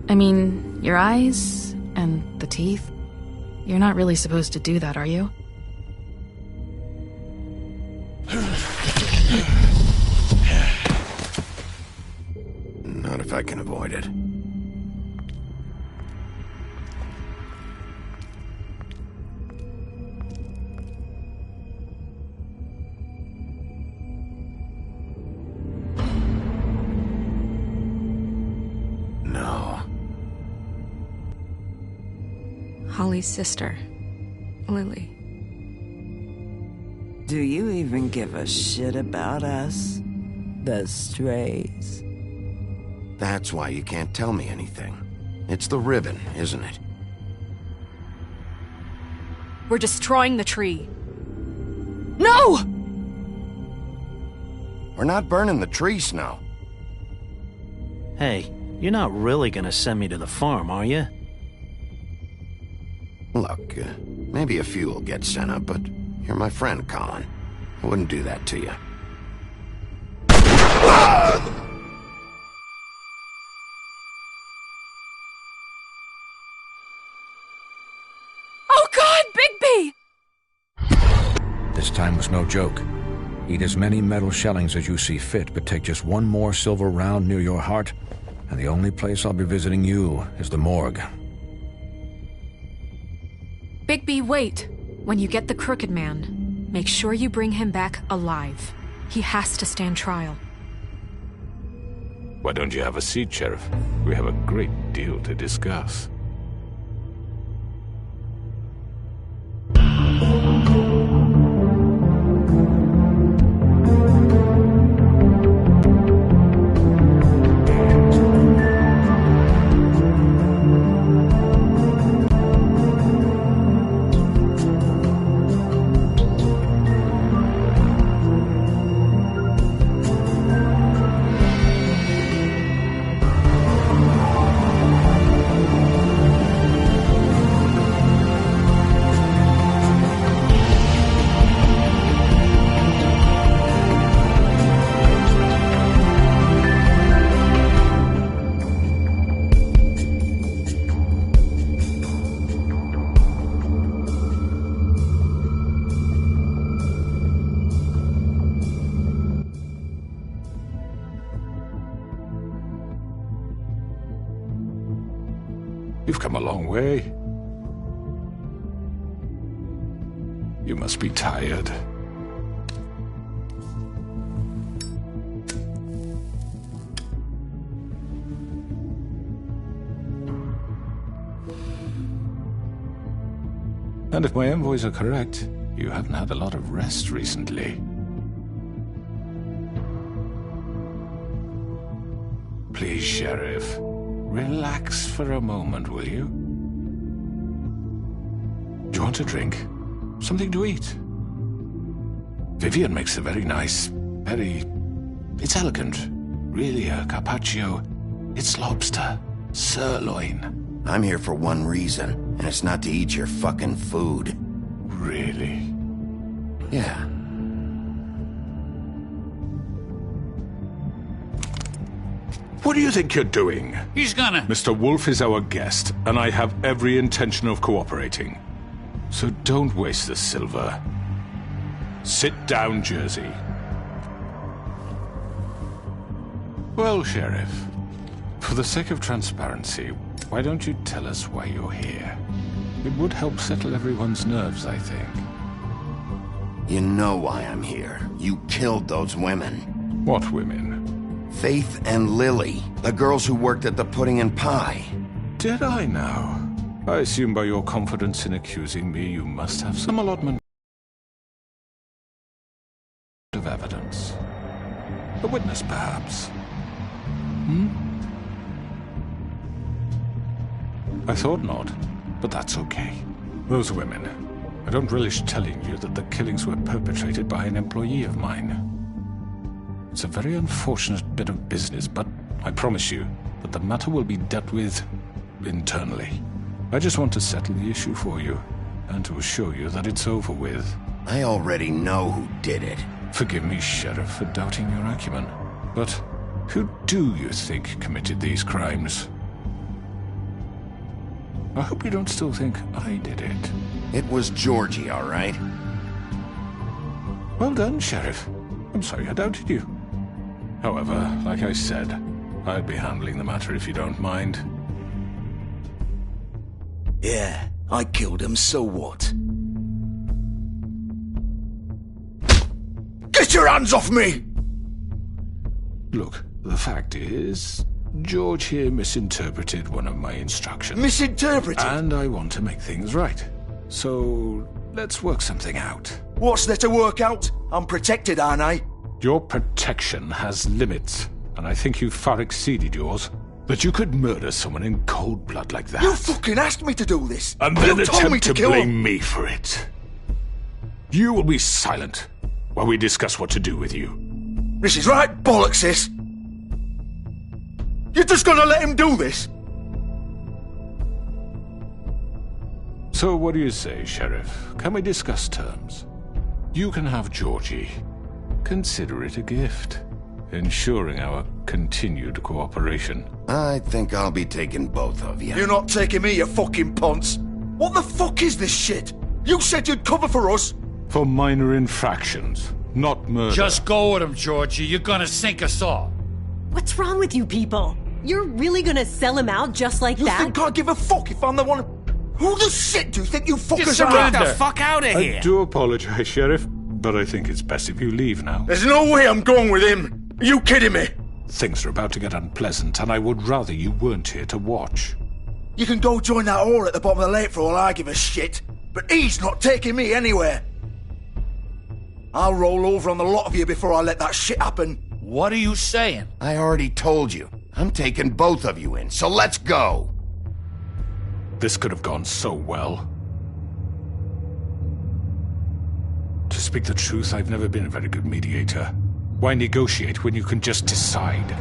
I mean, your eyes and the teeth. You're not really supposed to do that, are you? Not if I can avoid it. No. Holly's sister, Lily. Do you even give a shit about us? The Strays? That's why you can't tell me anything. It's the ribbon, isn't it? We're destroying the tree. No! We're not burning the tree, Snow. Hey, you're not really gonna send me to the farm, are you? Look, maybe a few will get sent up, but you're my friend, Colin. I wouldn't do that to you. Oh God, Bigby! This time was no joke. Eat as many metal shellings as you see fit, but take just one more silver round near your heart, and the only place I'll be visiting you is the morgue. Bigby, wait. When you get the Crooked Man, make sure you bring him back alive. He has to stand trial. Why don't you have a seat, Sheriff? We have a great deal to discuss. You've come a long way. You must be tired. And if my envoys are correct, you haven't had a lot of rest recently. Please, Sheriff. Relax for a moment, will you? Do you want a drink? Something to eat? Vivian makes a very nice, it's elegant. Really, a carpaccio. It's lobster. Sirloin. I'm here for one reason, and it's not to eat your fucking food. Really? Yeah. What do you think you're doing? He's gonna... Mr. Wolf is our guest, and I have every intention of cooperating. So don't waste the silver. Sit down, Jersey. Well, Sheriff, for the sake of transparency, why don't you tell us why you're here? It would help settle everyone's nerves, I think. You know why I'm here. You killed those women. What women? Faith and Lily, the girls who worked at the Pudding and Pie. Did I now? I assume by your confidence in accusing me, you must have some allotment of evidence. A witness, perhaps. I thought not, but that's okay. Those women. I don't relish telling you that the killings were perpetrated by an employee of mine. It's a very unfortunate bit of business, but I promise you that the matter will be dealt with internally. I just want to settle the issue for you, and to assure you that it's over with. I already know who did it. Forgive me, Sheriff, for doubting your acumen, but who do you think committed these crimes? I hope you don't still think I did it. It was Georgie, all right? Well done, Sheriff. I'm sorry I doubted you. However, like I said, I'd be handling the matter if you don't mind. Yeah, I killed him, so what? Get your hands off me! Look, the fact is, George here misinterpreted one of my instructions. Misinterpreted? And I want to make things right. So, let's work something out. What's there to work out? I'm protected, aren't I? Your protection has limits, and I think you've far exceeded yours. That you could murder someone in cold blood like that. You fucking asked me to do this! And then you told me attempt to kill blame him. me for it. You will be silent while we discuss what to do with you. This is right bollocks, sis. You're just gonna let him do this? So what do you say, Sheriff? Can we discuss terms? You can have Georgie. Consider it a gift, ensuring our continued cooperation. I think I'll be taking both of you. You're not taking me, you fucking ponce. What the fuck is this shit? You said you'd cover for us. For minor infractions, not murder. Just go with him, Georgie. You're gonna sink us all. What's wrong with you people? You're really gonna sell him out just like You that? think I give a fuck if I'm the one? Who the shit do you think you fuckers are? surrender. Get the fuck out of I do apologize, Sheriff, but I think it's best if you leave now. There's no way I'm going with him. Are you kidding me? Things are about to get unpleasant, and I would rather you weren't here to watch. You can go join that whore at the bottom of the lake for all I give a shit. But he's not taking me anywhere. I'll roll over on the lot of you before I let that shit happen. What are you saying? I already told you. I'm taking both of you in, so let's go. This could have gone so well. To speak the truth, I've never been a very good mediator. Why negotiate when you can just decide?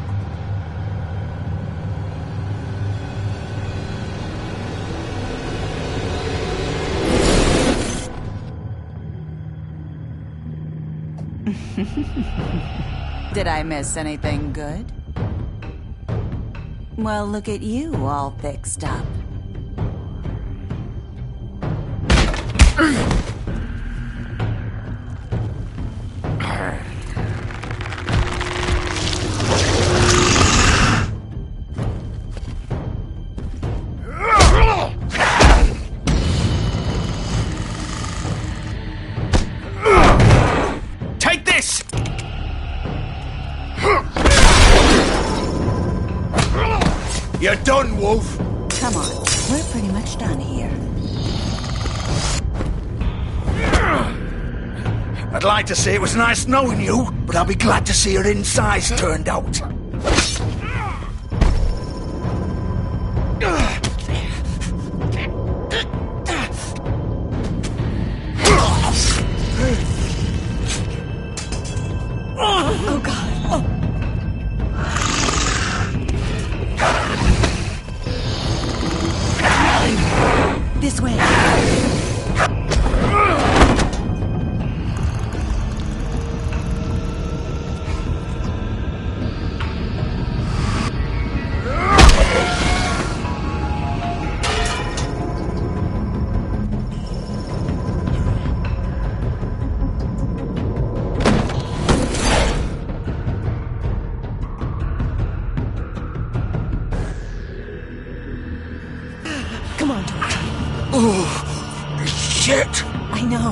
Did I miss anything good? Well, look at you, all fixed up. Take this! You're done, Wolf. Come on, we're pretty much done here. I'd like to say it was nice knowing you, but I'll be glad to see your insides turned out. Oh, God. This way. Come on, George. Oh, shit. I know.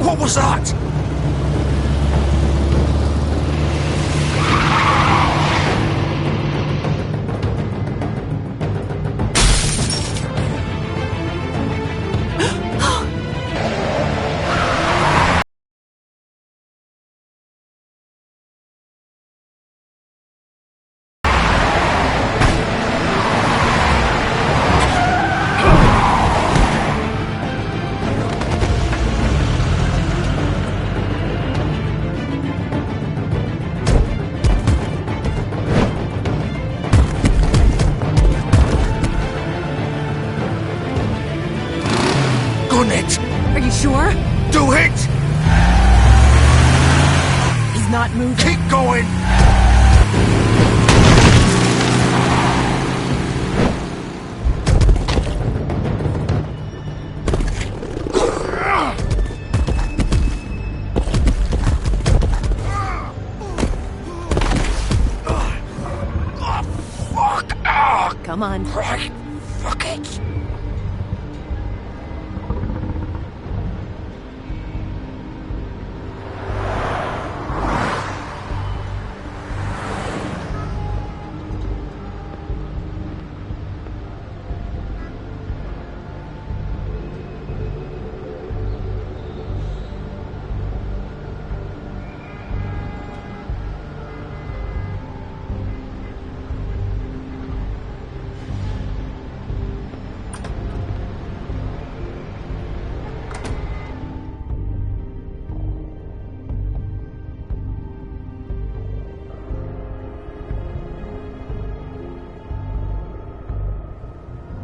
What was that? Are you sure? Do it! He's not moving. Keep going! Come on. Right. Fuck it.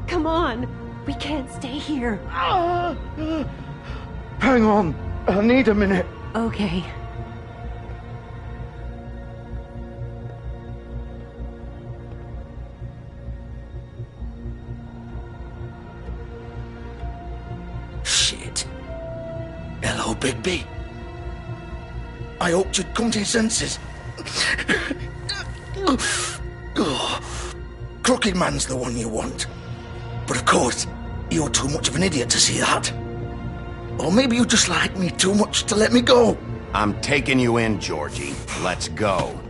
Come on. We can't stay here. Hang on. I need a minute. Okay. Shit. Hello, Bigby. I hoped you'd come to your senses. Crooked Man's the one you want. But of course, you're too much of an idiot to see that. Or maybe you just like me too much to let me go. I'm taking you in, Georgie. Let's go.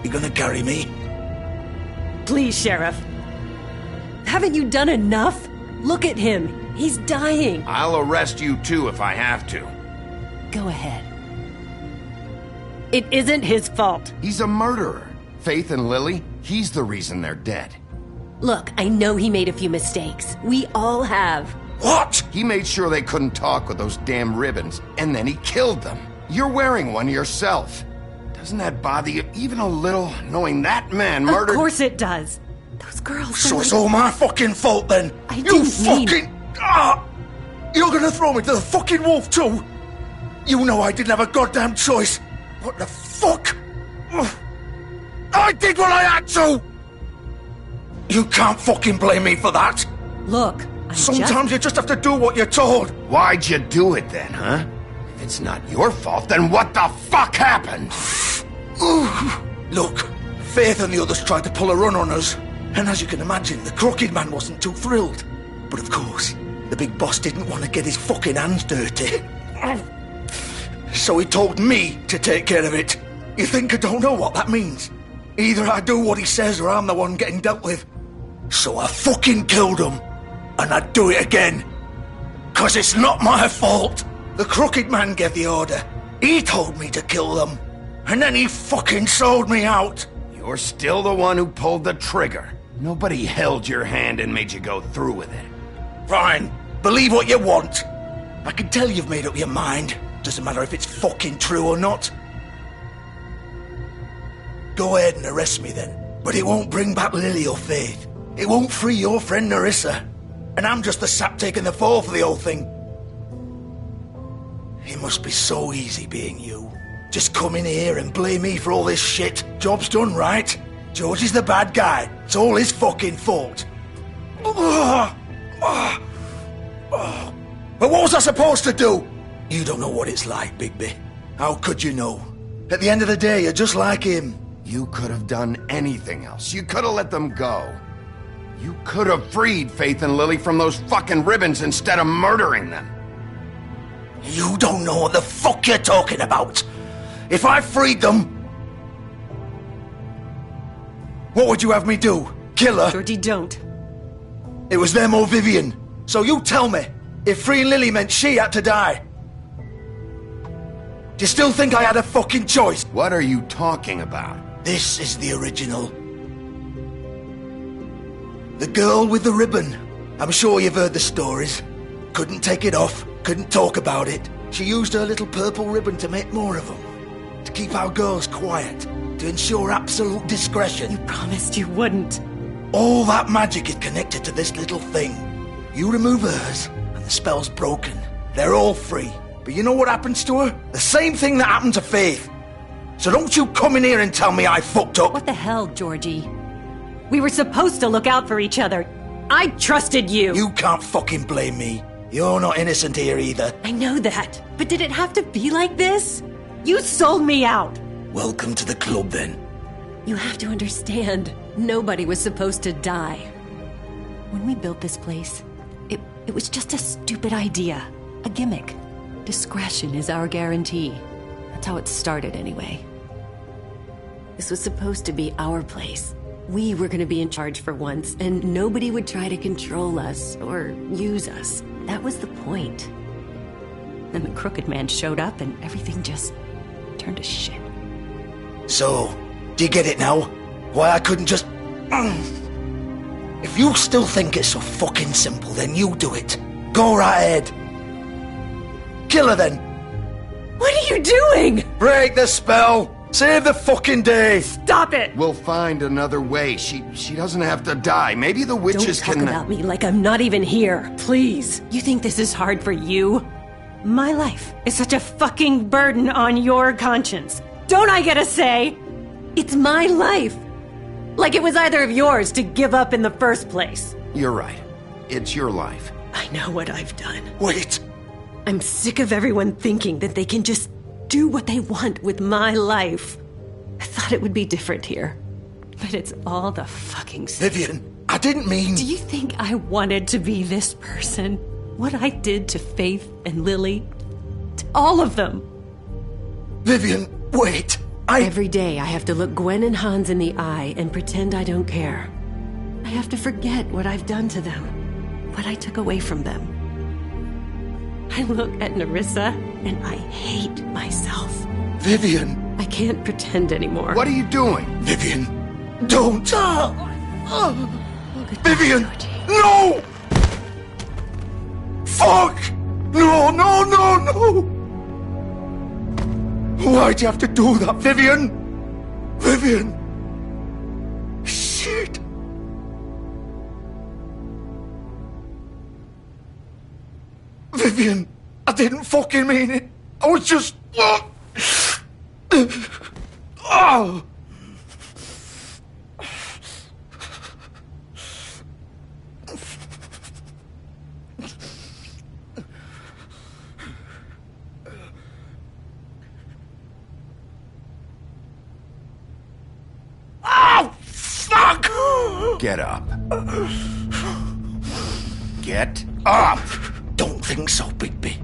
You gonna carry me? Please, Sheriff. Haven't you done enough? Look at him. He's dying. I'll arrest you too if I have to. Go ahead. It isn't his fault. He's a murderer. Faith and Lily, he's the reason they're dead. Look, I know he made a few mistakes. We all have. What? He made sure they couldn't talk with those damn ribbons, and then he killed them. You're wearing one yourself. Doesn't that bother you even a little, knowing that man murdered— Of course it does. Those girls— So it's all my fucking fault then? I didn't mean— You're gonna throw me to the fucking wolf too? You know I didn't have a goddamn choice. What the fuck? I did what I had to! You can't fucking blame me for that! Look, sometimes you just have to do what you're told. Why'd you do it then, huh? If it's not your fault, then what the fuck happened? Look, Faith and the others tried to pull a run on us. And as you can imagine, the Crooked Man wasn't too thrilled. But of course, the big boss didn't want to get his fucking hands dirty. So he told me to take care of it. You think I don't know what that means? Either I do what he says or I'm the one getting dealt with. So I fucking killed him. And I'd do it again. 'Cause it's not my fault. The Crooked Man gave the order. He told me to kill them. And then he fucking sold me out. You're still the one who pulled the trigger. Nobody held your hand and made you go through with it. Fine. Believe what you want. I can tell you've made up your mind. Doesn't matter if it's fucking true or not. Go ahead and arrest me then. But it won't bring back Lily or Faith. It won't free your friend Nerissa. And I'm just the sap taking the fall for the whole thing. It must be so easy being you. Just come in here and blame me for all this shit. Job's done, right? George is the bad guy. It's all his fucking fault. But what was I supposed to do? You don't know what it's like, Bigby. How could you know? At the end of the day, you're just like him. You could have done anything else. You could have let them go. You could have freed Faith and Lily from those fucking ribbons instead of murdering them. You don't know what the fuck you're talking about. If I freed them... What would you have me do? Kill her? Georgie, don't. It was them or Vivian. So you tell me, if freeing Lily meant she had to die, do you still think I had a fucking choice? What are you talking about? This is the original. The girl with the ribbon. I'm sure you've heard the stories. Couldn't take it off, couldn't talk about it. She used her little purple ribbon to make more of them. To keep our girls quiet. To ensure absolute discretion. You promised you wouldn't. All that magic is connected to this little thing. You remove hers, and the spell's broken. They're all free. But you know what happens to her? The same thing that happened to Faith. So don't you come in here and tell me I fucked up. What the hell, Georgie? We were supposed to look out for each other. I trusted you. You can't fucking blame me. You're not innocent here either. I know that. But did it have to be like this? You sold me out. Welcome to the club, then. You have to understand, nobody was supposed to die. When we built this place, it was just a stupid idea. A gimmick. Discretion is our guarantee. That's how it started, anyway. This was supposed to be our place. We were going to be in charge for once, and nobody would try to control us or use us. That was the point. Then the Crooked Man showed up, and everything just turned to shit. So, do you get it now? Why I couldn't just... If you still think it's so fucking simple, then you do it. Go right ahead. Kill her then. What are you doing? Break the spell. Save the fucking day. Stop it. We'll find another way. She doesn't have to die. Maybe the witches Don't talk about me like I'm not even here. Please. You think this is hard for you? My life is such a fucking burden on your conscience. Don't I get a say? It's my life. Like it was either of yours to give up in the first place. You're right. It's your life. I know what I've done. Wait. I'm sick of everyone thinking that they can just do what they want with my life. I thought it would be different here. But it's all the fucking same. Vivian, I didn't mean... Do you think I wanted to be this person? What I did to Faith and Lily? To all of them? Vivian, wait. Every day I have to look Gwen and Hans in the eye and pretend I don't care. I have to forget what I've done to them. What I took away from them. I look at Nerissa and I hate myself. Vivian. I can't pretend anymore. What are you doing? Vivian, don't. Vivian, no! Fuck! No, no, no, no! Why'd you have to do that, Vivian? Vivian! Shit! Vivian, I didn't fucking mean it. I was just... Oh! Get up. Get up! Don't think so, Bigby.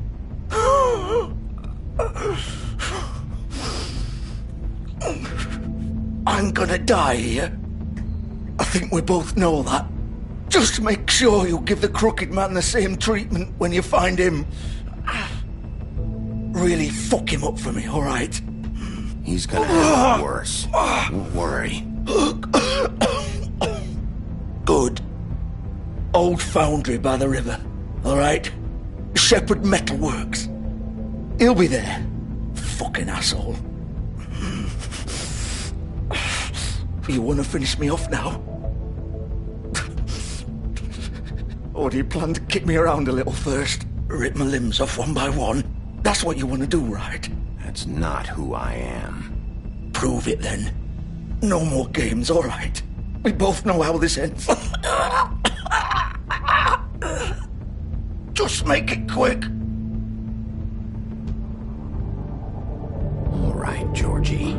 I'm gonna die here. I think we both know that. Just make sure you give the Crooked Man the same treatment when you find him. Really fuck him up for me, alright? He's gonna have it worse. Don't worry. Good. Old foundry by the river, alright? Shepherd Metalworks. He'll be there. Fucking asshole. You want to finish me off now? Or do you plan to kick me around a little first? Rip my limbs off one by one? That's what you want to do, right? That's not who I am. Prove it then. No more games, all right? We both know how this ends. Just make it quick. All right, Georgie.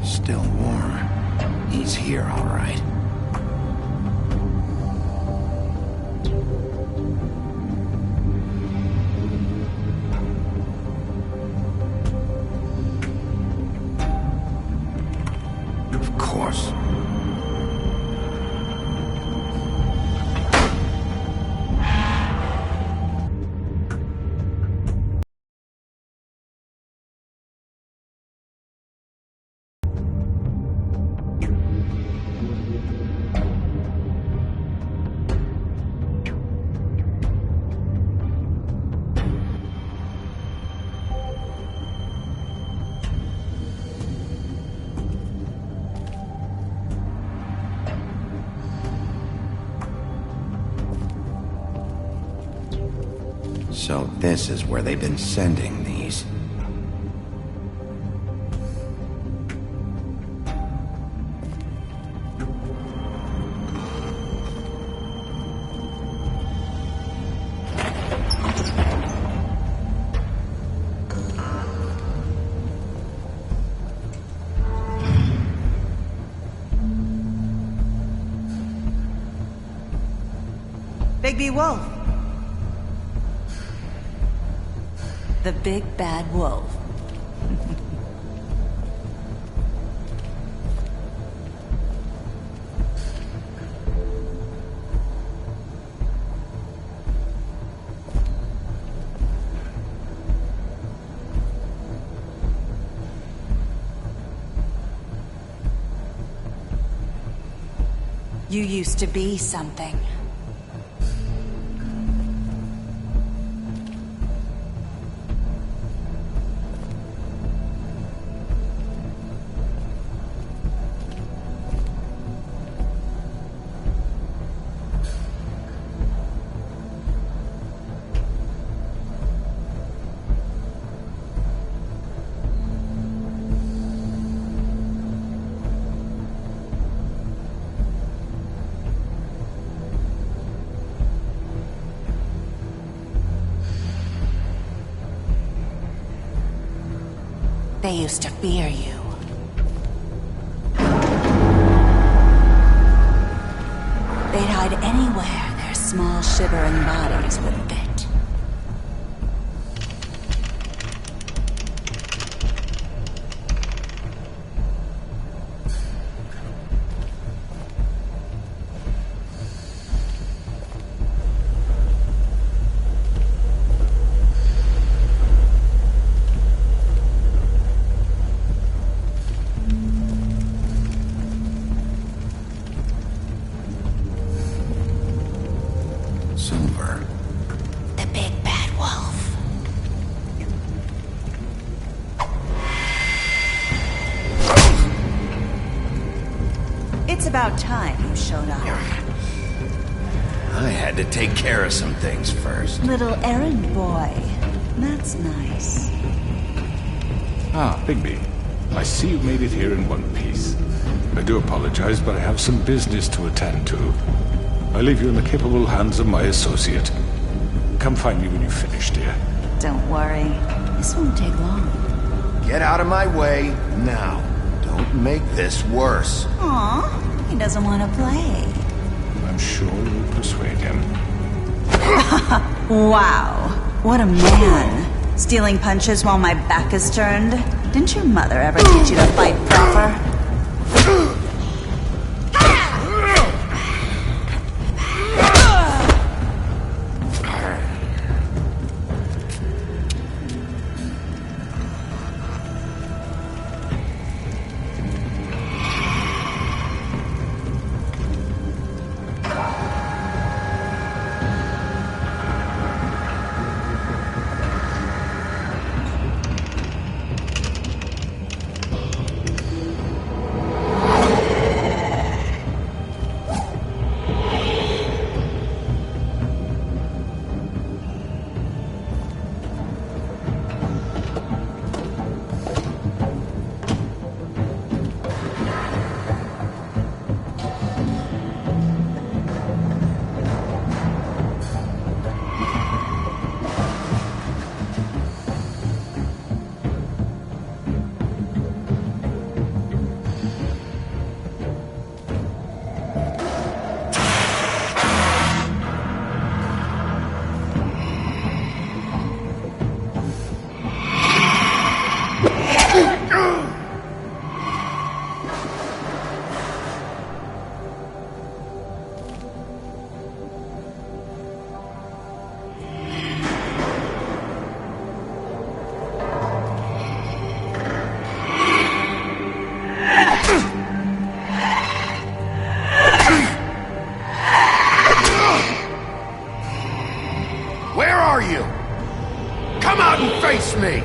Still warm. He's here, all right. Of course. So this is where they've been sending these. Bigby Wolf. The big bad wolf. You used to be something. They used to fear you. They'd hide anywhere their small shivering bodies would fit. Silver. The big bad wolf. It's about time you showed up. I had to take care of some things first. Little errand boy. That's nice. Ah, Bigby. I see you made it here in one piece. I do apologize, but I have some business to attend to. I leave you in the capable hands of my associate. Come find me when you've finished, dear. Don't worry. This won't take long. Get out of my way now. Don't make this worse. Aw, he doesn't want to play. I'm sure you'll persuade him. Wow. What a man. Stealing punches while my back is turned? Didn't your mother ever teach you to fight proper? Where are you? Come out and face me!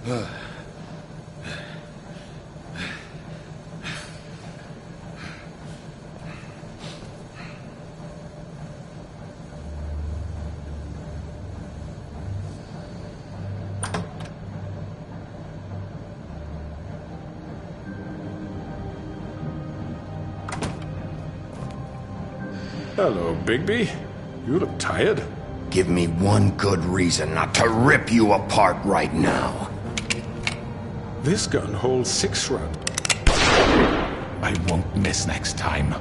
Hello, Bigby. You look tired. Give me one good reason not to rip you apart right now. This gun holds 6 rounds. I won't miss next time.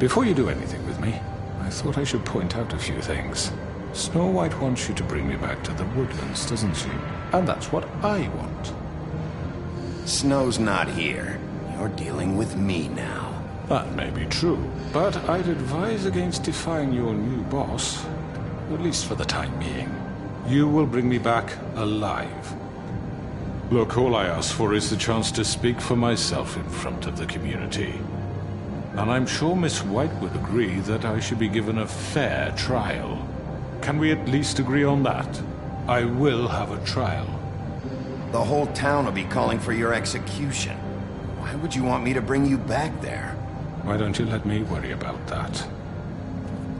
Before you do anything with me, I thought I should point out a few things. Snow White wants you to bring me back to the woodlands, doesn't she? And that's what I want. Snow's not here. You're dealing with me now. That may be true, but I'd advise against defying your new boss, at least for the time being. You will bring me back alive. Look, all I ask for is the chance to speak for myself in front of the community. And I'm sure Miss White would agree that I should be given a fair trial. Can we at least agree on that? I will have a trial. The whole town will be calling for your execution. Why would you want me to bring you back there? Why don't you let me worry about that?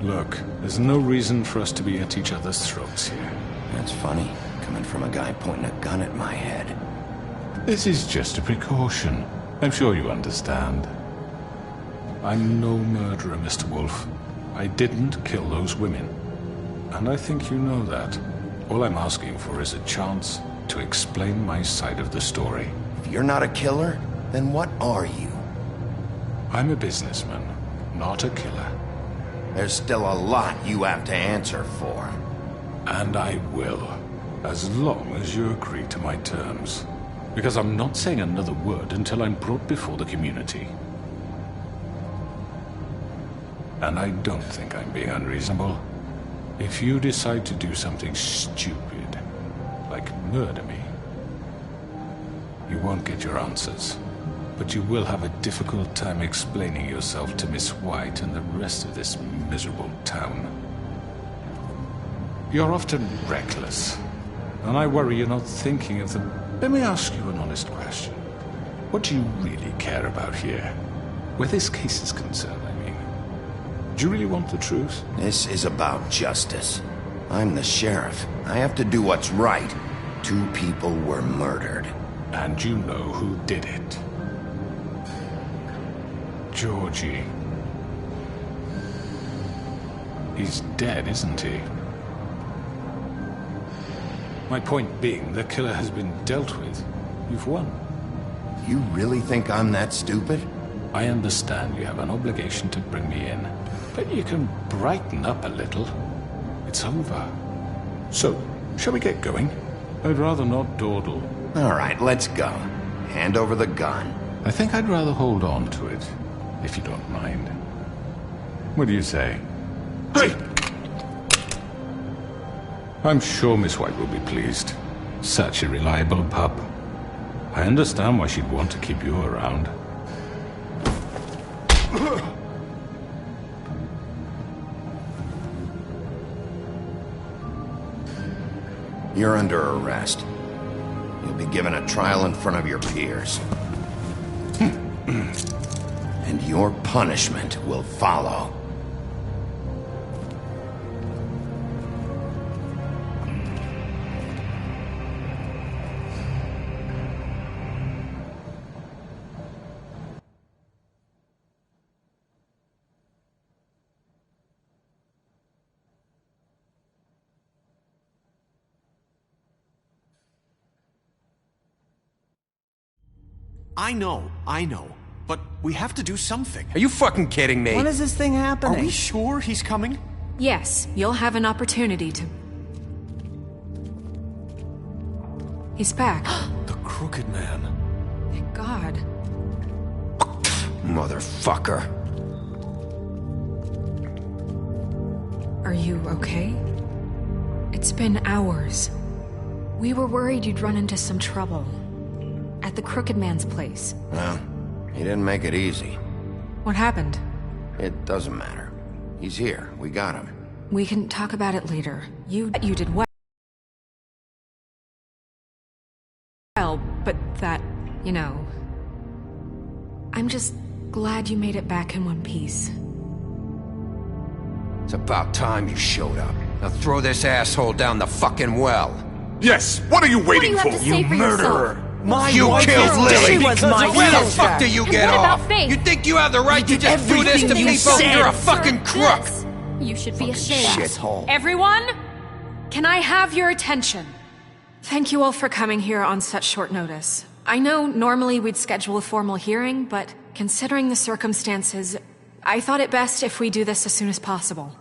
Look, there's no reason for us to be at each other's throats here. That's funny, coming from a guy pointing a gun at my head. This is just a precaution. I'm sure you understand. I'm no murderer, Mr. Wolf. I didn't kill those women. And I think you know that. All I'm asking for is a chance to explain my side of the story. If you're not a killer, then what are you? I'm a businessman, not a killer. There's still a lot you have to answer for. And I will, as long as you agree to my terms. Because I'm not saying another word until I'm brought before the community. And I don't think I'm being unreasonable. If you decide to do something stupid, like murder me, you won't get your answers. But you will have a difficult time explaining yourself to Miss White and the rest of this miserable town. You're often reckless, and I worry you're not thinking of them. Let me ask you an honest question. What do you really care about here? Where this case is concerned, I mean. Do you really want the truth? This is about justice. I'm the sheriff. I have to do what's right. 2 people were murdered. And you know who did it. Georgie. He's dead, isn't he? My point being, the killer has been dealt with. You've won. You really think I'm that stupid? I understand you have an obligation to bring me in, but you can brighten up a little. It's over. So, shall we get going? I'd rather not dawdle. All right, let's go. Hand over the gun. I think I'd rather hold on to it, if you don't mind. What do you say? Hey! I'm sure Miss White will be pleased. Such a reliable pup. I understand why she'd want to keep you around. You're under arrest. You'll be given a trial in front of your peers. And your punishment will follow. I know. But we have to do something. Are you fucking kidding me? When is this thing happening? Are we sure he's coming? Yes, you'll have an opportunity to... He's back. The Crooked Man. Thank God. Motherfucker. Are you okay? It's been hours. We were worried you'd run into some trouble. At the Crooked Man's place. Well, he didn't make it easy. What happened? It doesn't matter. He's here. We got him. We can talk about it later. You did what? that, you know... I'm just glad you made it back in one piece. It's about time you showed up. Now throw this asshole down the fucking well. Yes, what are you waiting for? You murderer! You killed Lily! She was my Where the sister. fuck do you get what about off? Faith? You think you have the right to just do this to everything you people? said. You're a fucking crook! You should be ashamed. Shithole. Everyone, can I have your attention? Thank you all for coming here on such short notice. I know normally we'd schedule a formal hearing, but considering the circumstances, I thought it best if we do this as soon as possible.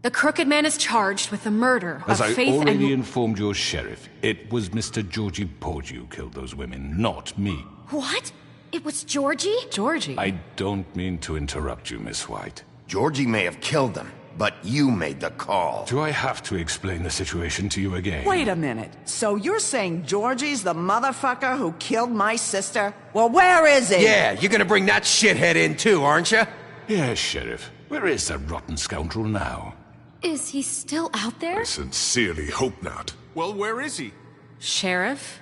The Crooked Man is charged with the murder As of I Faith already and... informed your sheriff, it was Mr. Georgie Porgy who killed those women, not me. What? It was Georgie? Georgie? I don't mean to interrupt you, Miss White. Georgie may have killed them, but you made the call. Do I have to explain the situation to you again? Wait a minute. So you're saying Georgie's the motherfucker who killed my sister? Well, where is he? Yeah, you're gonna bring that shithead in too, aren't you? Yes, Sheriff. Where is that rotten scoundrel now? Is he still out there? I sincerely hope not. Well, where is he? Sheriff?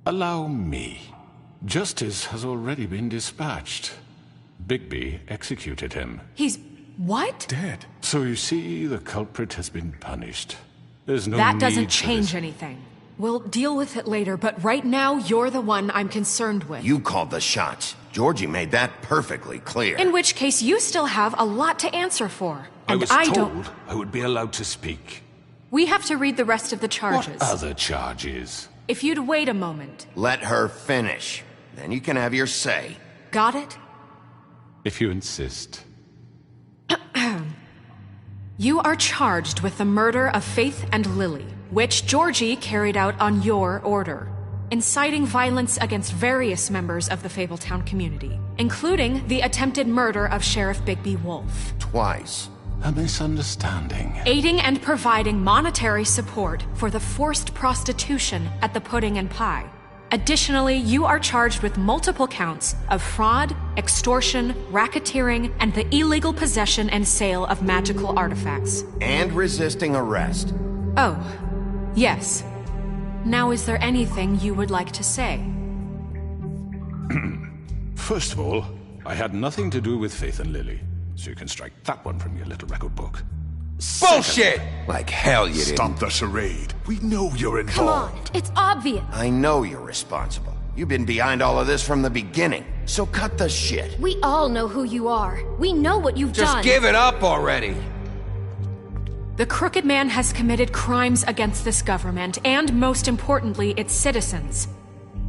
Allow me. Justice has already been dispatched. Bigby executed him. He's... what? Dead. So you see, the culprit has been punished. There's no That need doesn't for change this. anything. We'll deal with it later, but right now, you're the one I'm concerned with. You called the shots. Georgie made that perfectly clear. In which case, you still have a lot to answer for. I And was I told don't... I would be allowed to speak. We have to read the rest of the charges. What other charges? If you'd wait a moment. Let her finish. Then you can have your say. Got it? If you insist. You are charged with the murder of Faith and Lily, which Georgie carried out on your order, inciting violence against various members of the Fabletown community, including the attempted murder of Sheriff Bigby Wolf. Twice. A misunderstanding. Aiding and providing monetary support for the forced prostitution at the Pudding and Pie. Additionally, you are charged with multiple counts of fraud, extortion, racketeering, and the illegal possession and sale of magical artifacts. And resisting arrest. Oh, yes. Now, is there anything you would like to say? First of all, I had nothing to do with Faith and Lily, so you can strike that one from your little record book. Bullshit! Like hell you didn't. Stop the charade. We know you're involved. Come on, it's obvious. I know you're responsible. You've been behind all of this from the beginning. So cut the shit. We all know who you are. We know what you've Just done. give it up already. The Crooked Man has committed crimes against this government and, most importantly, its citizens.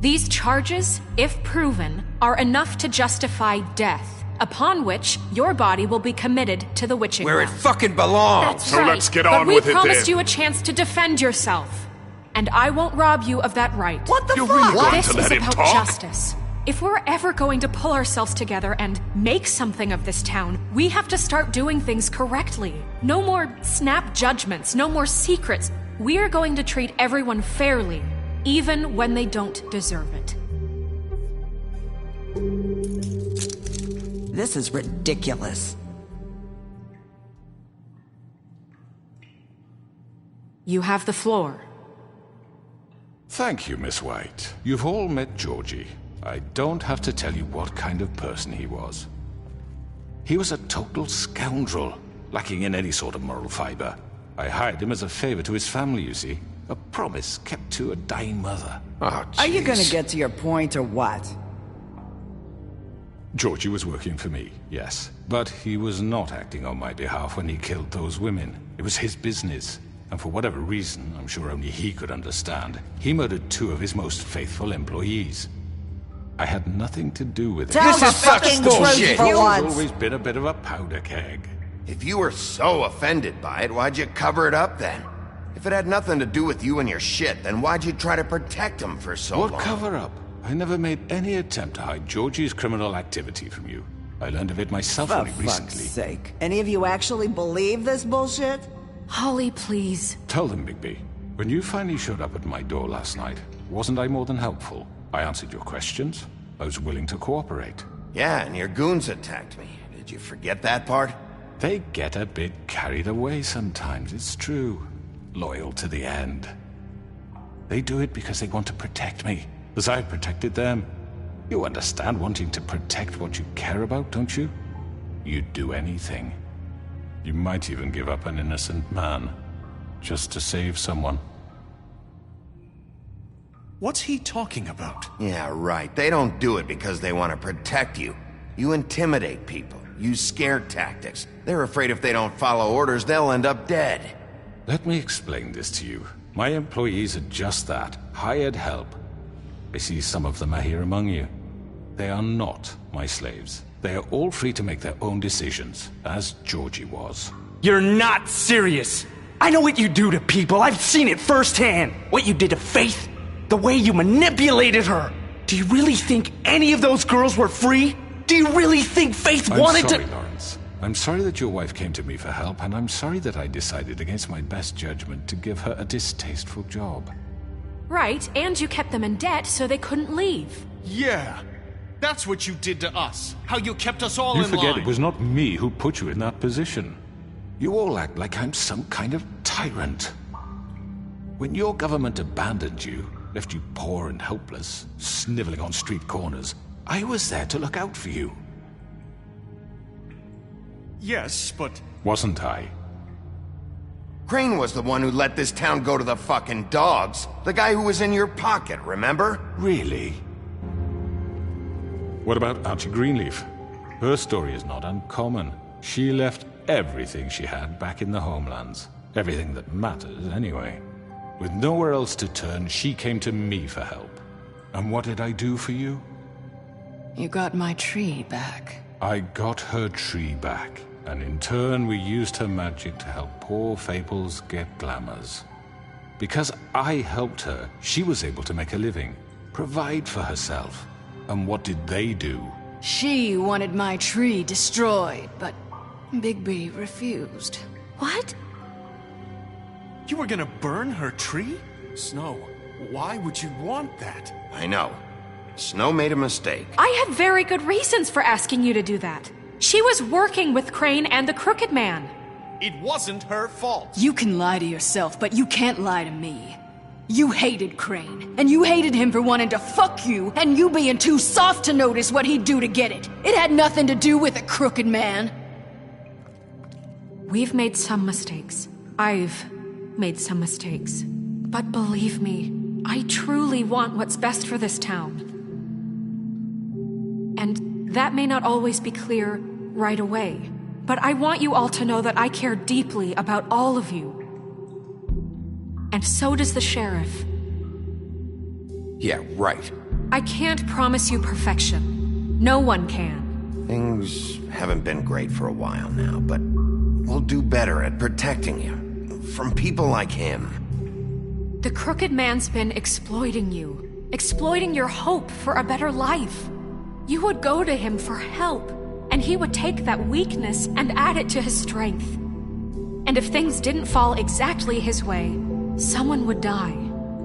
These charges, if proven, are enough to justify death, upon which your body will be committed to the witching Where it ground. fucking belongs. That's right. Let's get But on we with it promised then. you a chance to defend yourself, and I won't rob you of that right. What the You're fuck? really going This to is let him about talk? justice. If we're ever going to pull ourselves together and make something of this town, we have to start doing things correctly. No more snap judgments, no more secrets. We are going to treat everyone fairly, even when they don't deserve it. This is ridiculous. You have the floor. Thank you, Miss White. You've all met Georgie. I don't have to tell you what kind of person he was. He was a total scoundrel, lacking in any sort of moral fiber. I hired him as a favor to his family, you see. A promise kept to a dying mother. Oh, Are you gonna jeez. get to your point or what? Georgie was working for me, yes. But he was not acting on my behalf when he killed those women. It was his business. And for whatever reason, I'm sure only he could understand, he murdered 2 of his most faithful employees. I had nothing to do with it. Tell the fucking truth bullshit. for He's once. always been a bit of a powder keg. If you were so offended by it, why'd you cover it up then? If it had nothing to do with you and your shit, then why'd you try to protect him for so long? What cover-up? I never made any attempt to hide Georgie's criminal activity from you. I learned of it myself For only fuck's recently. sake. Any of you actually believe this bullshit? Holly, please. Tell them, Bigby. When you finally showed up at my door last night, wasn't I more than helpful? I answered your questions. I was willing to cooperate. Yeah, and your goons attacked me. Did you forget that part? They get a bit carried away sometimes, it's true. Loyal to the end. They do it because they want to protect me, as I've protected them. You understand wanting to protect what you care about, don't you? You'd do anything. You might even give up an innocent man, just to save someone. What's he talking about? Yeah, right. They don't do it because they want to protect you. You intimidate people, use scare tactics. They're afraid if they don't follow orders, they'll end up dead. Let me explain this to you. My employees are just that, hired help. I see some of them are here among you. They are not my slaves. They are all free to make their own decisions, as Georgie was. You're not serious! I know what you do to people, I've seen it firsthand! What you did to Faith, the way you manipulated her! Do you really think any of those girls were free? Do you really think Faith wanted to— I'm sorry, Lawrence. I'm sorry that your wife came to me for help, and I'm sorry that I decided against my best judgment to give her a distasteful job. Right, and you kept them in debt so they couldn't leave. Yeah. That's what you did to us. How you kept us all in line. You forget it was not me who put you in that position. You all act like I'm some kind of tyrant. When your government abandoned you, left you poor and helpless, sniveling on street corners, I was there to look out for you. Yes, but... Wasn't I? Crane was the one who let this town go to the fucking dogs. The guy who was in your pocket, remember? Really? What about Archie Greenleaf? Her story is not uncommon. She left everything she had back in the homelands. Everything that matters, anyway. With nowhere else to turn, she came to me for help. And what did I do for you? You got my tree back. I got her tree back, and in turn we used her magic to help poor Fables get glamours. Because I helped her, she was able to make a living, provide for herself. And what did they do? She wanted my tree destroyed, but Bigby refused. What? You were gonna burn her tree? Snow, why would you want that? I know. Snow made a mistake. I had very good reasons for asking you to do that. She was working with Crane and the Crooked Man. It wasn't her fault. You can lie to yourself, but you can't lie to me. You hated Crane, and you hated him for wanting to fuck you, and you being too soft to notice what he'd do to get it. It had nothing to do with a Crooked Man. We've made some mistakes. I've made some mistakes. But believe me, I truly want what's best for this town. And that may not always be clear right away, but I want you all to know that I care deeply about all of you. And so does the sheriff. Yeah, right. I can't promise you perfection. No one can. Things haven't been great for a while now, but we'll do better at protecting you. From people like him. The Crooked Man's been exploiting you. Exploiting your hope for a better life. You would go to him for help, and he would take that weakness and add it to his strength. And if things didn't fall exactly his way, someone would die.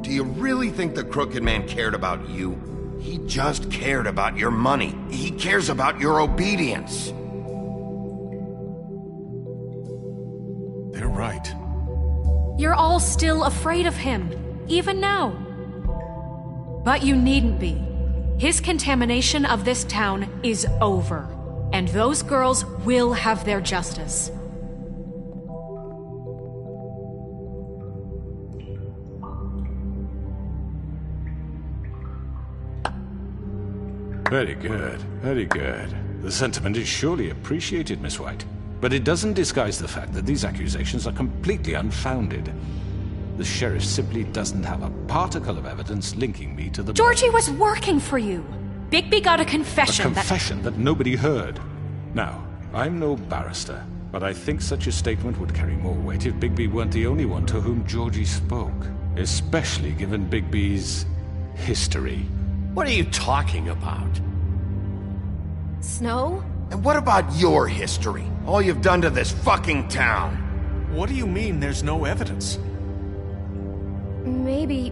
Do you really think the Crooked Man cared about you? He just cared about your money. He cares about your obedience. They're right. You're all still afraid of him, even now. But you needn't be. His contamination of this town is over, and those girls will have their justice. Very good, very good. The sentiment is surely appreciated, Miss White. But it doesn't disguise the fact that these accusations are completely unfounded. The sheriff simply doesn't have a particle of evidence linking me to the... Georgie was working for you. Bigby got a confession. A confession that nobody heard. Now, I'm no barrister, but I think such a statement would carry more weight if Bigby weren't the only one to whom Georgie spoke. Especially given Bigby's history. What are you talking about? Snow? And what about your history? All you've done to this fucking town? What do you mean there's no evidence? Maybe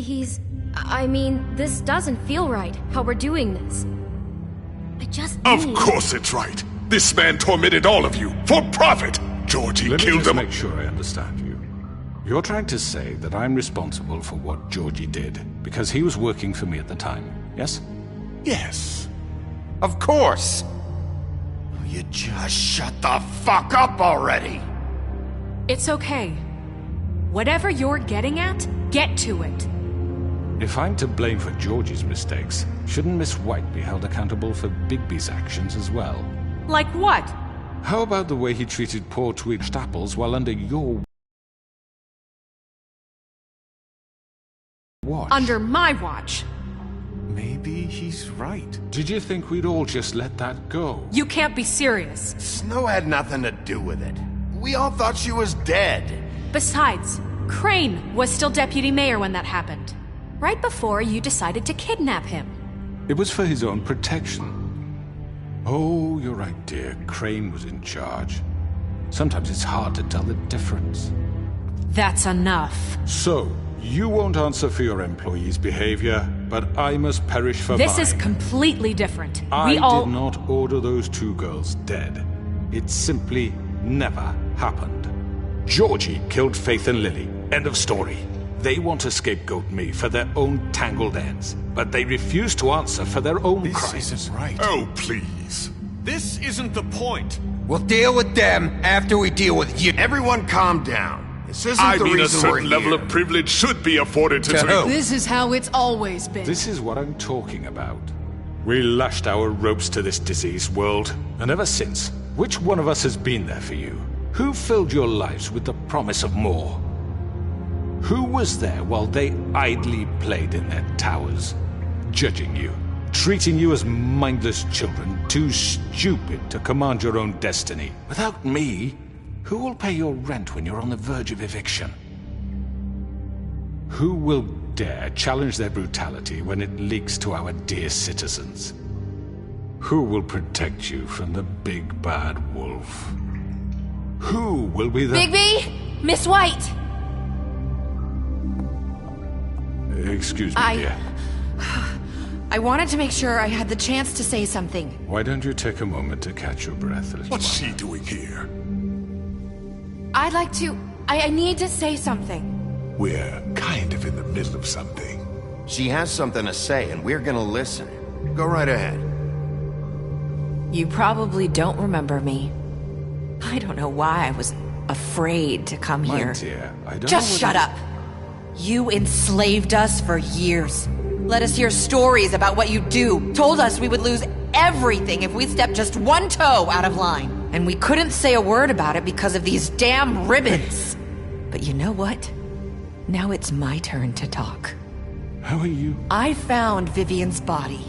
he's... I mean, this doesn't feel right, how we're doing this. I just Of course it's right. This man tormented all of you, for profit. Georgie killed them. Let me just make sure I understand you. You're trying to say that I'm responsible for what Georgie did, because he was working for me at the time, yes? Yes. Of course. You just shut the fuck up already. It's okay. Whatever you're getting at, get to it. If I'm to blame for Georgie's mistakes, shouldn't Miss White be held accountable for Bigby's actions as well? Like what? How about the way he treated poor Tweed Staples while under your watch? Under my watch. Maybe he's right. Did you think we'd all just let that go? You can't be serious. Snow had nothing to do with it. We all thought she was dead. Besides, Crane was still deputy mayor when that happened. Right before you decided to kidnap him. It was for his own protection. Oh, you're right, dear. Crane was in charge. Sometimes it's hard to tell the difference. That's enough. So, you won't answer for your employees' behavior, but I must perish for This mine. is completely different. I did not order those 2 girls dead. It simply never happened. Georgie killed Faith and Lily. End of story. They want to scapegoat me for their own tangled ends, but they refuse to answer for their own crimes. This isn't right. Oh, please. This isn't the point. We'll deal with them after we deal with you. Everyone calm down. This isn't I the mean, a reason we're certain level here. of privilege should be afforded to who? This is how it's always been. This is what I'm talking about. We lashed our ropes to this diseased world, and ever since, which one of us has been there for you? Who filled your lives with the promise of more? Who was there while they idly played in their towers, judging you, treating you as mindless children, too stupid to command your own destiny? Without me, who will pay your rent when you're on the verge of eviction? Who will dare challenge their brutality when it leaks to our dear citizens? Who will protect you from the big bad wolf? Who will be the— Bigby! Miss White! Excuse me, dear. I wanted to make sure I had the chance to say something. Why don't you take a moment to catch your breath, little What's one? she doing here? I'd like to... I need to say something. We're kind of in the middle of something. She has something to say, and we're gonna listen. Go right ahead. You probably don't remember me. I don't know why I was afraid to come My here. dear, I don't Just know shut up. You enslaved us for years. Let us hear stories about what you do. Told us we would lose everything if we stepped just one toe out of line. And we couldn't say a word about it because of these damn ribbons. But you know what? Now it's my turn to talk. How are you? I found Vivian's body.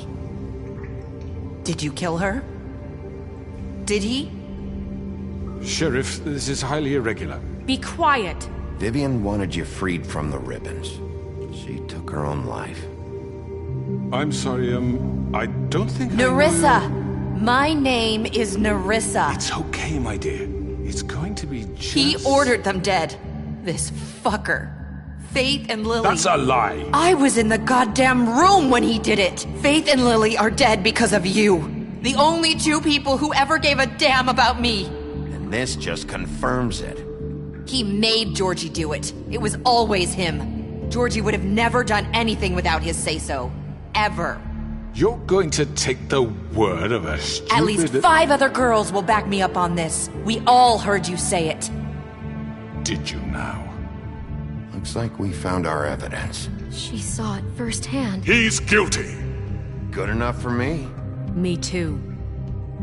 Did you kill her? Did he? Sheriff, this is highly irregular. Be quiet. Vivian wanted you freed from the ribbons. She took her own life. I'm sorry, I don't think Nerissa! My name is Nerissa. It's okay, my dear. It's going to be just... He ordered them dead. This fucker. Faith and Lily. That's a lie. I was in the goddamn room when he did it. Faith and Lily are dead because of you. The only 2 people who ever gave a damn about me. And this just confirms it. He made Georgie do it. It was always him. Georgie would have never done anything without his say-so. Ever. You're going to take the word of a stupid... At least 5 other girls will back me up on this. We all heard you say it. Did you now? Looks like we found our evidence. She saw it firsthand. He's guilty. Good enough for me. Me too.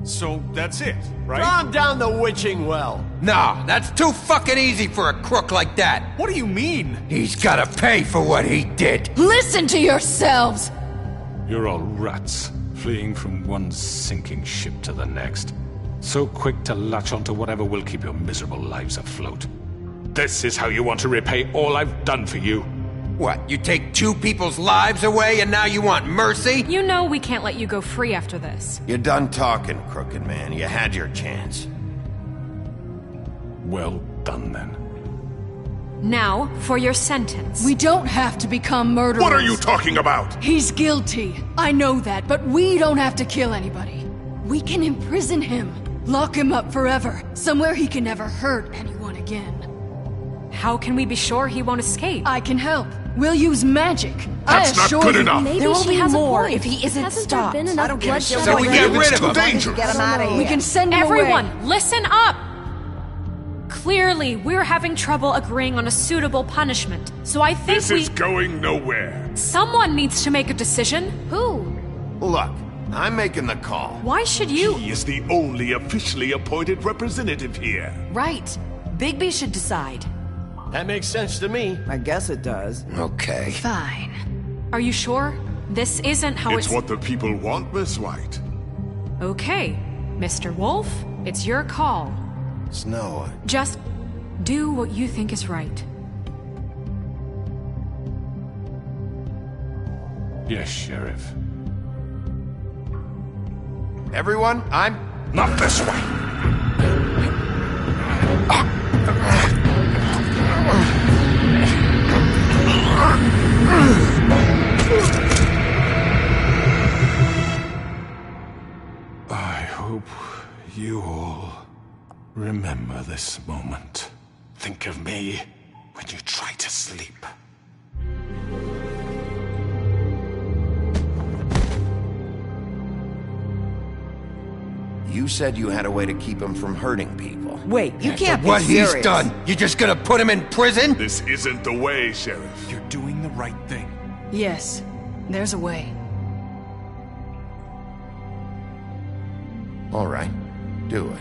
So that's it, right? Calm down the witching well. Nah, that's too fucking easy for a crook like that. What do you mean? He's gotta pay for what he did. Listen to yourselves! You're all rats, fleeing from one sinking ship to the next. So quick to latch onto whatever will keep your miserable lives afloat. This is how you want to repay all I've done for you. What, you take 2 people's lives away and now you want mercy? You know we can't let you go free after this. You're done talking, crooked man. You had your chance. Well done, then. Now, for your sentence. We don't have to become murderers. What are you talking about? He's guilty. I know that, but we don't have to kill anybody. We can imprison him. Lock him up forever. Somewhere he can never hurt anyone again. how can we be sure he won't escape? I can help. We'll use magic. That's not good enough. There will be more if he isn't Hasn't stopped. there been enough bloodshed? So we get rid of him. Get him out of here. We can send him Everyone, away. listen up! Clearly, we're having trouble agreeing on a suitable punishment. So I think This is going nowhere. someone needs to make a decision. Who? Look, I'm making the call. Why should you? He is the only officially appointed representative here. Right. Bigby should decide. That makes sense to me. I guess it does. Okay. Fine. Are you sure? This isn't how It's what the people want, Miss White. Okay, Mr. Wolf, it's your call. Snow. Just do what you think is right. Yes, Sheriff. Everyone, I'm... Not this way. I hope you all remember this moment. Think of me when you try to sleep. You said you had a way to keep him from hurting people. Wait, you can't be What serious. he's done, you just gonna put him in prison? This isn't the way, Sheriff. You're doing the right thing. Yes, there's a way. All right, do it.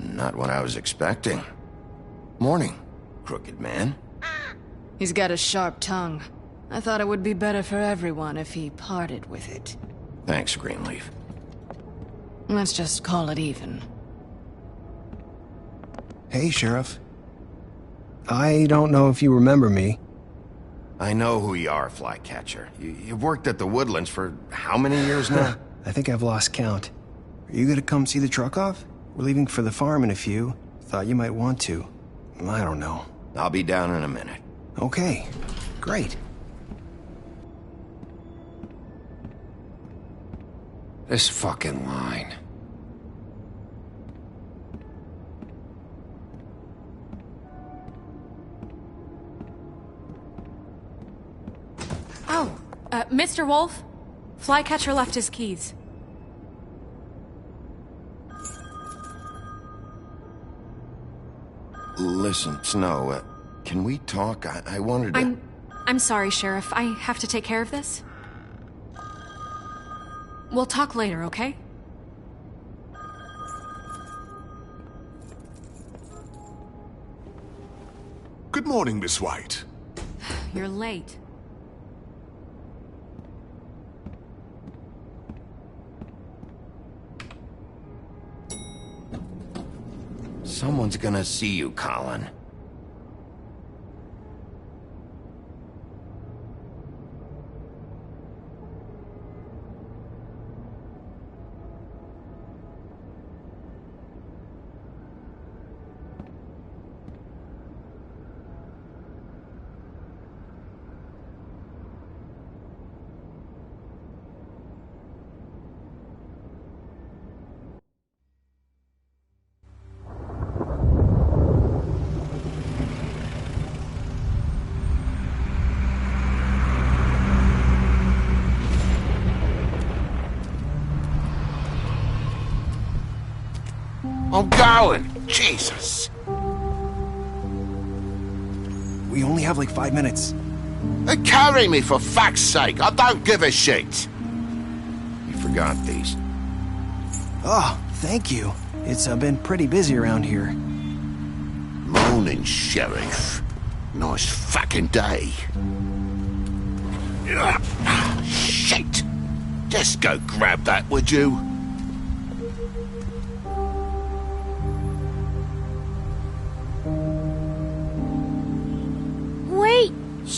Not what I was expecting. Morning, crooked man. He's got a sharp tongue. I thought it would be better for everyone if he parted with it. Thanks, Greenleaf. Let's just call it even. Hey, Sheriff. I don't know if you remember me. I know who you are, Flycatcher. You've worked at the Woodlands for how many years now? I think I've lost count. Are you gonna come see the truck off? We're leaving for the farm in a few. Thought you might want to. I don't know. I'll be down in a minute. Okay, great. This fucking line. Oh, Mr. Wolf, Flycatcher left his keys. Listen, Snow, can we talk? I wanted to... I'm sorry, Sheriff. I have to take care of this. We'll talk later, okay? Good morning, Miss White. You're late. Someone's gonna see you, Colin. I'm going. Jesus. We only have like 5 minutes. Carry me, for fuck's sake. I don't give a shit. You forgot these. Oh, thank you. It's been pretty busy around here. Morning, Sheriff. Nice fucking day. Shit. Just go grab that, would you?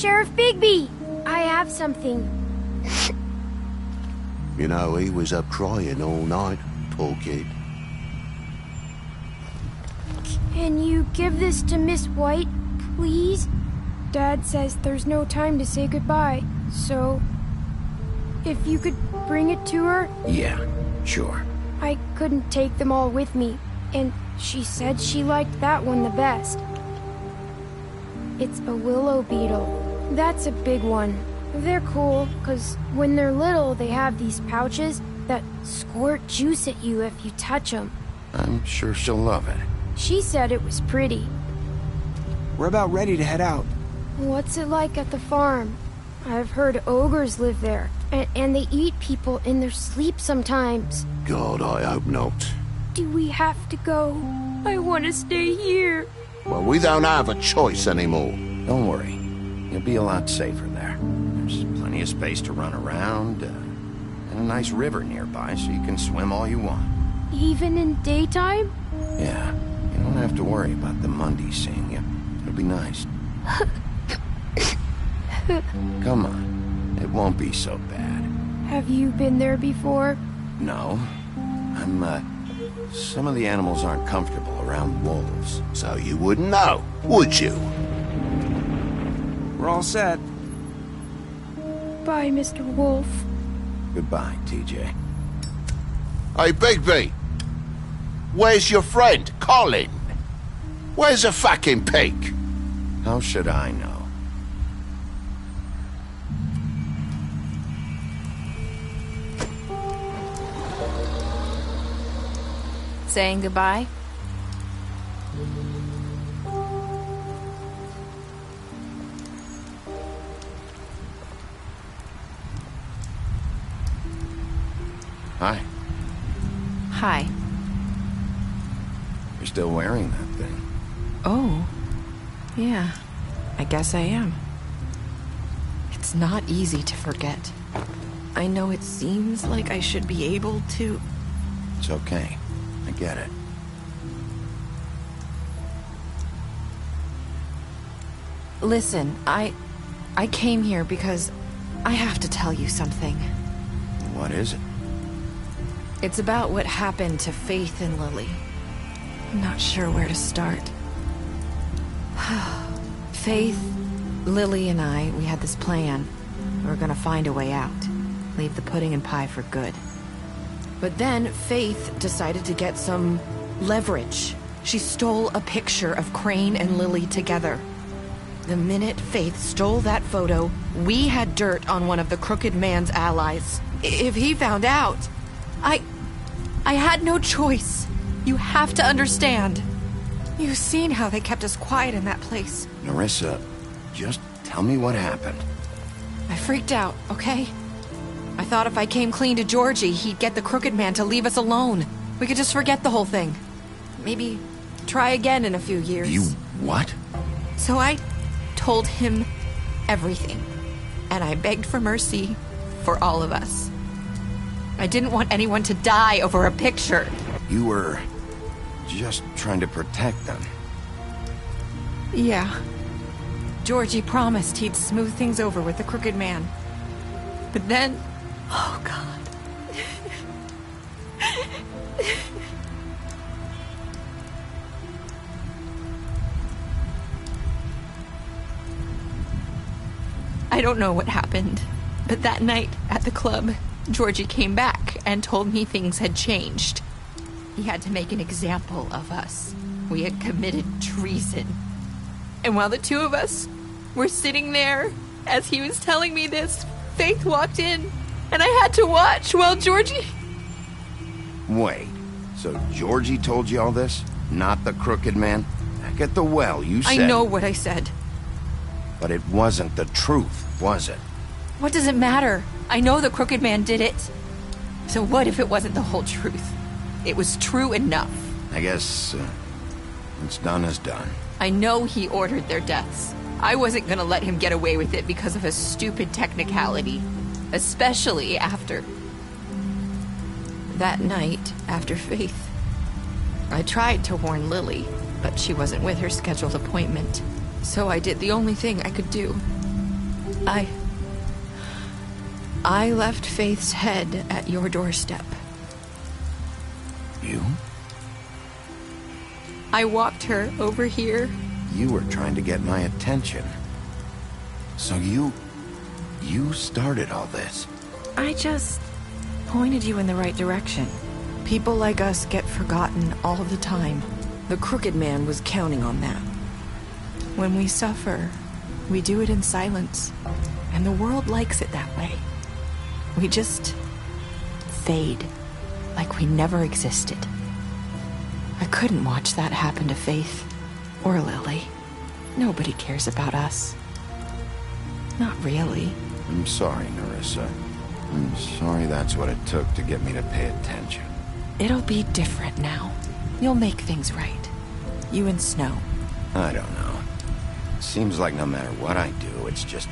Sheriff Bigby! I have something. You know, he was up crying all night, poor kid. Can you give this to Miss White, please? Dad says there's no time to say goodbye, so... if you could bring it to her? Yeah, sure. I couldn't take them all with me, and she said she liked that one the best. It's a willow beetle. That's a big one. They're cool, because when they're little, they have these pouches that squirt juice at you if you touch them. I'm sure she'll love it. She said it was pretty. We're about ready to head out. What's it like at the farm? I've heard ogres live there, and they eat people in their sleep sometimes. God, I hope not. Do we have to go? I want to stay here. Well, we don't have a choice anymore. Don't worry. You'll be a lot safer there. There's plenty of space to run around, and a nice river nearby so you can swim all you want. Even in daytime? Yeah, you don't have to worry about the Mundies seeing you. It'll be nice. Come on, it won't be so bad. Have you been there before? No. Some of the animals aren't comfortable around wolves. So you wouldn't know, would you? We're all set. Bye, Mr. Wolf. Goodbye, TJ. Hey, Bigby! Where's your friend, Colin? Where's the fucking pig? How should I know? Saying goodbye? Hi. Hi. You're still wearing that thing. Oh. Yeah. I guess I am. It's not easy to forget. I know it seems like I should be able to... It's okay. I get it. Listen, I came here because I have to tell you something. What is it? It's about what happened to Faith and Lily. I'm not sure where to start. Faith, Lily, and I, we had this plan. We were gonna find a way out. Leave the pudding and pie for good. But then Faith decided to get some leverage. She stole a picture of Crane and Lily together. The minute Faith stole that photo, we had dirt on one of the Crooked Man's allies. If he found out, I had no choice. You have to understand. You've seen how they kept us quiet in that place. Nerissa, just tell me what happened. I freaked out, okay? I thought if I came clean to Georgie, he'd get the Crooked Man to leave us alone. We could just forget the whole thing. Maybe try again in a few years. You what? So I told him everything. And I begged for mercy for all of us. I didn't want anyone to die over a picture. You were just trying to protect them. Yeah. Georgie promised he'd smooth things over with the Crooked Man. But then... Oh, God. I don't know what happened, but that night at the club, Georgie came back and told me things had changed. He had to make an example of us. We had committed treason. And while the two of us were sitting there, as he was telling me this, Faith walked in, and I had to watch while Georgie... Wait, so Georgie told you all this? Not the Crooked Man? Back at the well, you said... I know what I said. But it wasn't the truth, was it? What does it matter? I know the Crooked Man did it. So what if it wasn't the whole truth? It was true enough. I guess, what's done is done. I know he ordered their deaths. I wasn't gonna let him get away with it because of a stupid technicality. Especially after... that night, after Faith. I tried to warn Lily, but she wasn't with her scheduled appointment. So I did the only thing I could do. I left Faith's head at your doorstep. You? I walked her over here. You were trying to get my attention. So you started all this. I just pointed you in the right direction. People like us get forgotten all the time. The Crooked Man was counting on that. When we suffer, we do it in silence. And the world likes it that way. We just fade, like we never existed. I couldn't watch that happen to Faith, or Lily. Nobody cares about us. Not really. I'm sorry, Nerissa. I'm sorry that's what it took to get me to pay attention. It'll be different now. You'll make things right. You and Snow. I don't know. Seems like no matter what I do, it's just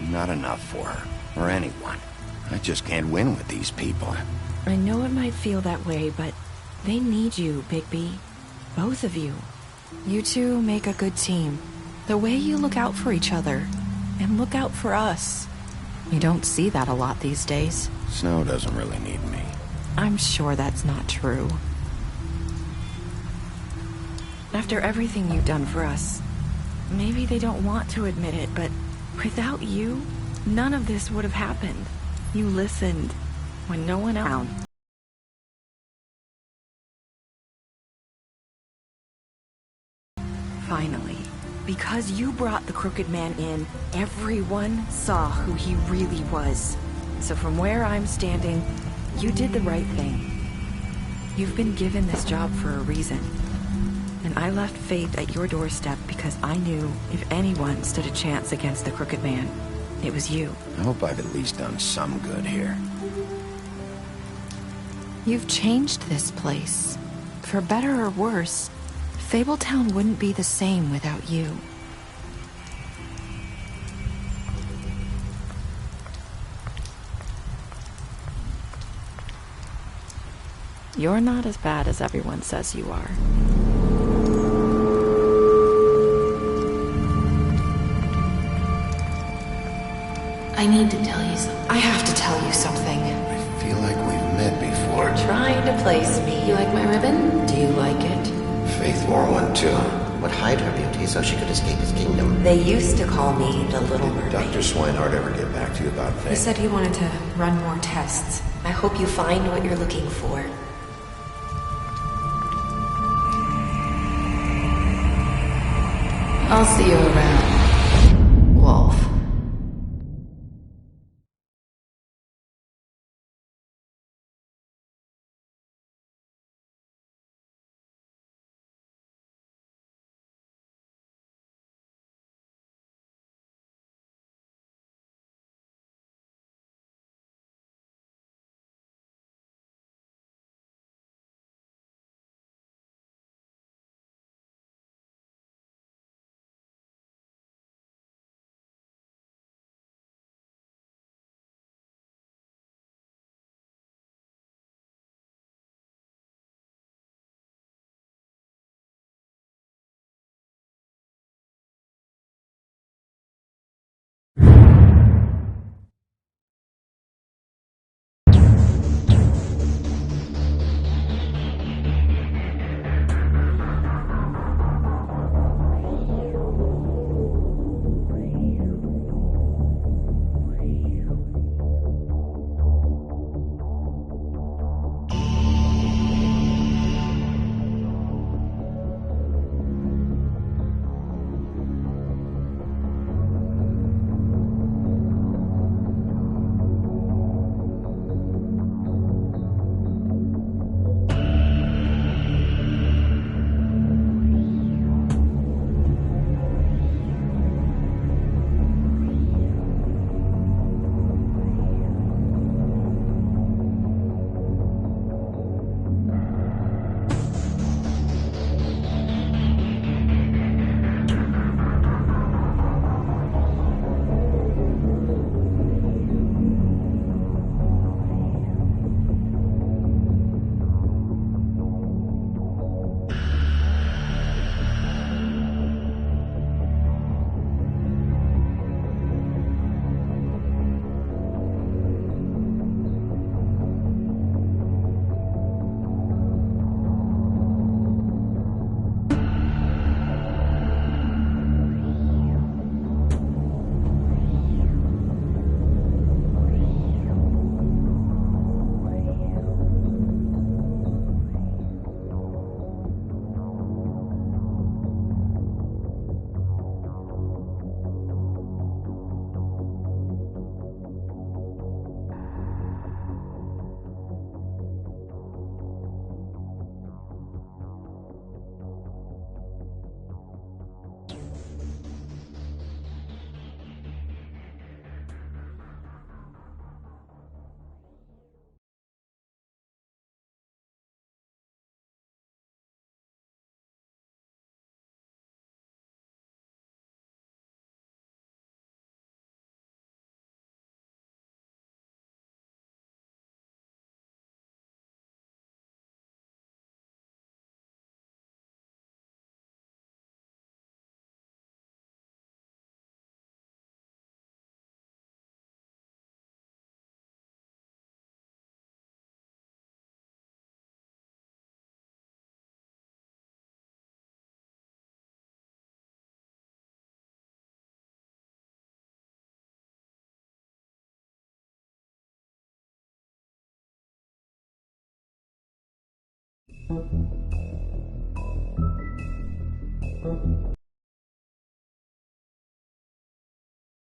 not enough for her, or anyone. I just can't win with these people. I know it might feel that way, but they need you, Bigby. Both of you. You two make a good team. The way you look out for each other, and look out for us. You don't see that a lot these days. Snow doesn't really need me. I'm sure that's not true. After everything you've done for us, maybe they don't want to admit it, but without you, none of this would have happened. You listened when no one else. Finally, because you brought the Crooked Man in, everyone saw who he really was. So from where I'm standing, you did the right thing. You've been given this job for a reason. And I left Faith at your doorstep because I knew if anyone stood a chance against the Crooked Man, it was you. I hope I've at least done some good here. You've changed this place. For better or worse, Fabletown wouldn't be the same without you. You're not as bad as everyone says you are. I need to tell you something. I have to tell you something. I feel like we've met before. Trying to place me. You like my ribbon? Do you like it? Faith wore one too. Would hide her beauty so she could escape his kingdom. They used to call me the Little Mermaid. Dr. Swinehart ever get back to you about Faith? He said he wanted to run more tests. I hope you find what you're looking for. I'll see you around, Wolf.